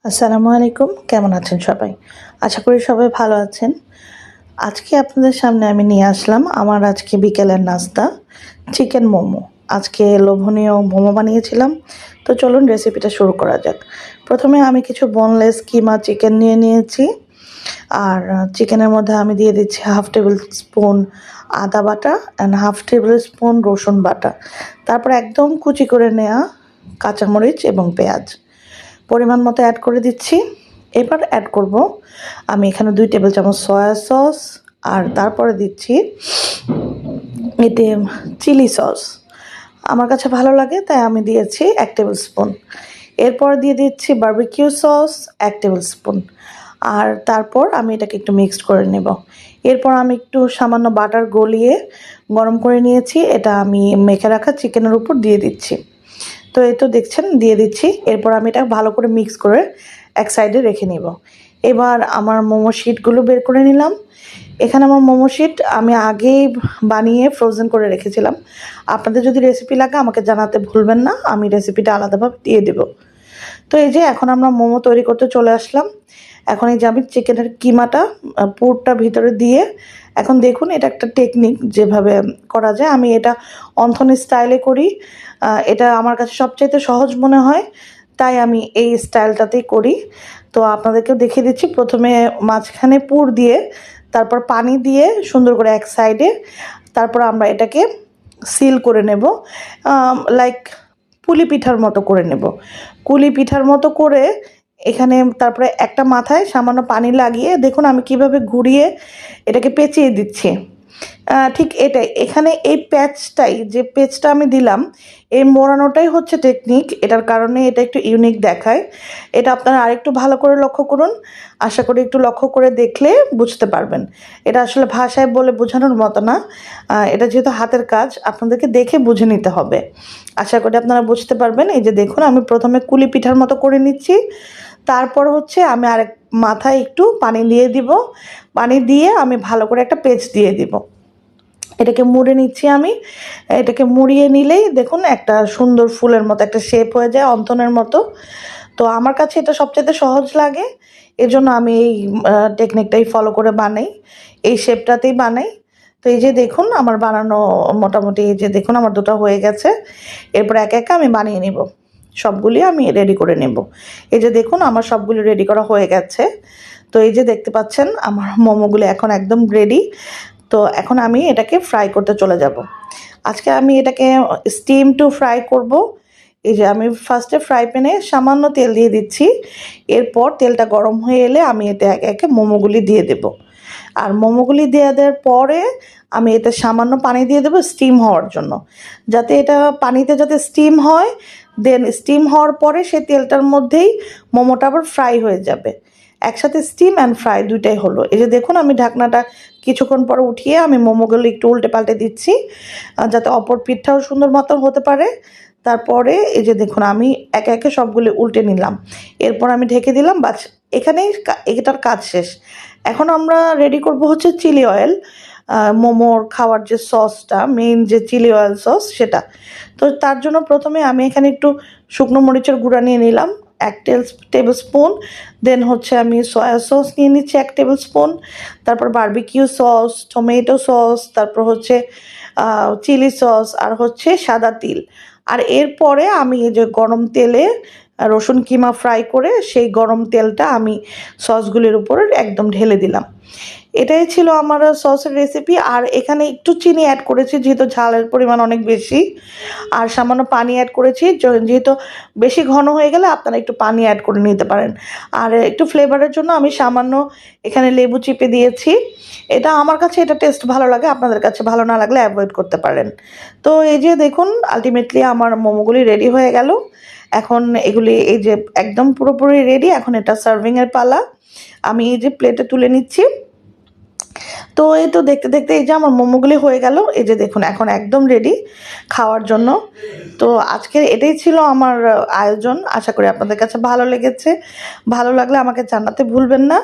আসসালামু আলাইকুম, কেমন আছেন সবাই? আশা করি সবাই ভালো আছেন। আজকে আপনাদের সামনে আমি নিয়ে আসলাম আমার আজকে বিকেলের নাস্তা চিকেন মোমো। আজকে লোভনীয় মোমো বানিয়েছিলাম। তো চলুন রেসিপিটা শুরু করা যাক। প্রথমে আমি কিছু বোনলেস কিমা চিকেন নিয়ে নিয়েছি। আর চিকেনের মধ্যে আমি দিয়ে দিচ্ছি 1/2 টেবিল স্পুন আদা বাটা অ্যান্ড 1/2 টেবিল স্পুন রসুন বাটা। তারপর একদম কুচি করে নেওয়া কাঁচামরিচ এবং পেঁয়াজ পরিমাণ মতো অ্যাড করে দিচ্ছি। এবার অ্যাড করব আমি এখানে 2 টেবিল চামচ সয়া সস, আর তারপরে দিচ্ছি এতে চিলি সস। আমার কাছে ভালো লাগে তাই আমি দিয়েছি 1 টেবিল স্পুন। এরপর দিয়ে দিচ্ছি বারবিকিউ সস 1 টেবিল স্পুন। আর তারপর আমি এটাকে একটু মিক্সড করে নেব। এরপর আমি একটু সামান্য বাটার গলিয়ে গরম করে নিয়েছি, এটা আমি মেখে রাখা চিকেনের উপর দিয়ে দিচ্ছি। তো এই তো দেখছেন দিয়ে দিচ্ছি। এরপর আমি এটা ভালো করে মিক্স করে এক সাইডে রেখে নিব। এবার আমার মোমো শিটগুলো বের করে নিলাম। এখানে আমার মোমো শিট আমি আগেই বানিয়ে ফ্রোজেন করে রেখেছিলাম। আপনাদের যদি রেসিপি লাগে আমাকে জানাতে ভুলবেন না, আমি রেসিপিটা আলাদাভাবে দিয়ে দেব। তো এই যে এখন আমরা মোমো তৈরি করতে চলে আসলাম। এখন এই যে আমি চিকেনের কিমাটা পুরটা ভিতরে দিয়ে, এখন দেখুন এটা একটা টেকনিক যেভাবে করা যায়। আমি এটা অন্থন স্টাইলে করি, এটা আমার কাছে সবচাইতে সহজ মনে হয়, তাই আমি এই স্টাইলটাতেই করি। তো আপনাদেরকেও দেখিয়ে দিচ্ছি। প্রথমে মাঝখানে পুর দিয়ে, তারপর পানি দিয়ে সুন্দর করে এক সাইডে, তারপর আমরা এটাকে সিল করে নেব, লাইক পুলি পিঠার মতো করে নেব। কুলি পিঠার মতো করে এখানে তারপরে একটা মাথায় সামান্য পানি লাগিয়ে দেখুন আমি কিভাবে ঘুরিয়ে এটাকে পেঁচিয়ে দিচ্ছি। ঠিক এটাই, এখানে এই প্যাচটাই, যে পেঁচটা আমি দিলাম, এই মোড়ানোটাই হচ্ছে টেকনিক। এটার কারণে এটা একটু ইউনিক দেখায়। এটা আপনারা আরেকটু ভালো করে লক্ষ্য করুন। আশা করি একটু লক্ষ্য করে দেখলে বুঝতে পারবেন। এটা আসলে ভাষায় বলে বোঝানোর মতো না, এটা যেহেতু হাতের কাজ আপনাদেরকে দেখে বুঝে নিতে হবে। আশা করি আপনারা বুঝতে পারবেন। এই যে দেখুন আমি প্রথমে কুলি পিঠার মতো করে নিচ্ছি, তারপর হচ্ছে আমি আরেক মাথায় একটু পানি দিয়ে দিব। পানি দিয়ে আমি ভালো করে একটা পেঁচ দিয়ে দিব। এটাকে মুড়ে নিচ্ছি আমি। এটাকে মুড়িয়ে নিলেই দেখুন একটা সুন্দর ফুলের মতো একটা শেপ হয়ে যায়, অন্তনের মতো। তো আমার কাছে এটা সবচেয়ে সহজ লাগে, এজন্য আমি এই টেকনিকটাই ফলো করে বানাই, এই শেপটাতেই বানাই। তো এই যে দেখুন আমার বানানো মোটামুটি, এই যে দেখুন আমার দুটো হয়ে গেছে। এরপর একা একা আমি বানিয়ে নেব, সবগুলি আমি রেডি করে নেব। এই যে দেখুন আমার সবগুলি রেডি করা হয়ে গেছে। তো এই যে দেখতে পাচ্ছেন আমার মোমোগুলি এখন একদম রেডি। তো এখন আমি এটাকে ফ্রাই করতে চলে যাব। আজকে আমি এটাকে স্টিম টু ফ্রাই করব। এই যে আমি ফার্স্টে ফ্রাই প্যানে সামান্য তেল দিয়ে দিচ্ছি। এরপর তেলটা গরম হয়ে এলে আমি এতে একে একে মোমোগুলি দিয়ে দেব। আর মোমোগুলি দিয়ে দেওয়ার পরে আমি এতে সামান্য পানি দিয়ে দেবো স্টিম হওয়ার জন্য, যাতে এটা পানিতে যাতে স্টিম হয়। দেন স্টিম হওয়ার পরে সেই তেলটার মধ্যেই মোমোটা আবার ফ্রাই হয়ে যাবে। একসাথে স্টিম অ্যান্ড ফ্রাই দুইটাই হলো। এই যে দেখুন আমি ঢাকনাটা কিছুক্ষণ পরে উঠিয়ে আমি মোমোগুলো একটু উল্টে পাল্টে দিচ্ছি, যাতে অপর পিঠটাও সুন্দর মতো হতে পারে। তারপরে এই যে দেখুন আমি একে একে সবগুলো উল্টে নিলাম। এরপর আমি ঢেকে দিলাম, বাস এখানেই এটার কাজ শেষ। এখন আমরা রেডি করব হচ্ছে চিলি অয়েল, মোমোর খাওয়ার যে সসটা, মেইন যে চিলি অয়েল সস সেটা। তো তার জন্য প্রথমে আমি এখানে একটু শুকনো মরিচের গুঁড়া নিয়ে নিলাম 1 টেবিল স্পুন। দেন হচ্ছে আমি সয়া সস নিয়ে নিচ্ছি 1 টেবিল স্পুন। তারপর বারবিকিউ সস, টমেটো সস, তারপর হচ্ছে চিলি সস, আর হচ্ছে সাদা তিল। আর এরপরে আমি এই যে গরম তেলে রসুন কিমা ফ্রাই করে সেই গরম তেলটা আমি সসগুলির উপর একদম ঢেলে দিলাম। এটাই ছিল আমার সসের রেসিপি। আর এখানে একটু চিনি অ্যাড করেছি যেহেতু ঝালের পরিমাণ অনেক বেশি, আর সামান্য পানি অ্যাড করেছি, যেহেতু বেশি ঘন হয়ে গেলে আপনারা একটু পানি অ্যাড করে নিতে পারেন। আর একটু ফ্লেভারের জন্য আমি সামান্য এখানে লেবু চিপে দিয়েছি। এটা আমার কাছে এটা টেস্ট ভালো লাগে, আপনাদের কাছে ভালো না লাগলে অ্যাভয়েড করতে পারেন। তো এই যে দেখুন আলটিমেটলি আমার মোমোগুলি রেডি হয়ে গেল। এখন এগুলি এই যে একদম পুরোপুরি রেডি। এখন এটা সার্ভিংয়ের পালা। আমি এই যে প্লেটে তুলে নিচ্ছি। তো এই তো দেখতে দেখতে এই যে আমার মোমোগুলি হয়ে গেল। এই যে দেখুন এখন একদম রেডি খাওয়ার জন্য। তো আজকে এটাই ছিল আমার আয়োজন। আশা করি আপনাদের কাছে ভালো লেগেছে। ভালো লাগলে আমাকে জানাতে ভুলবেন না।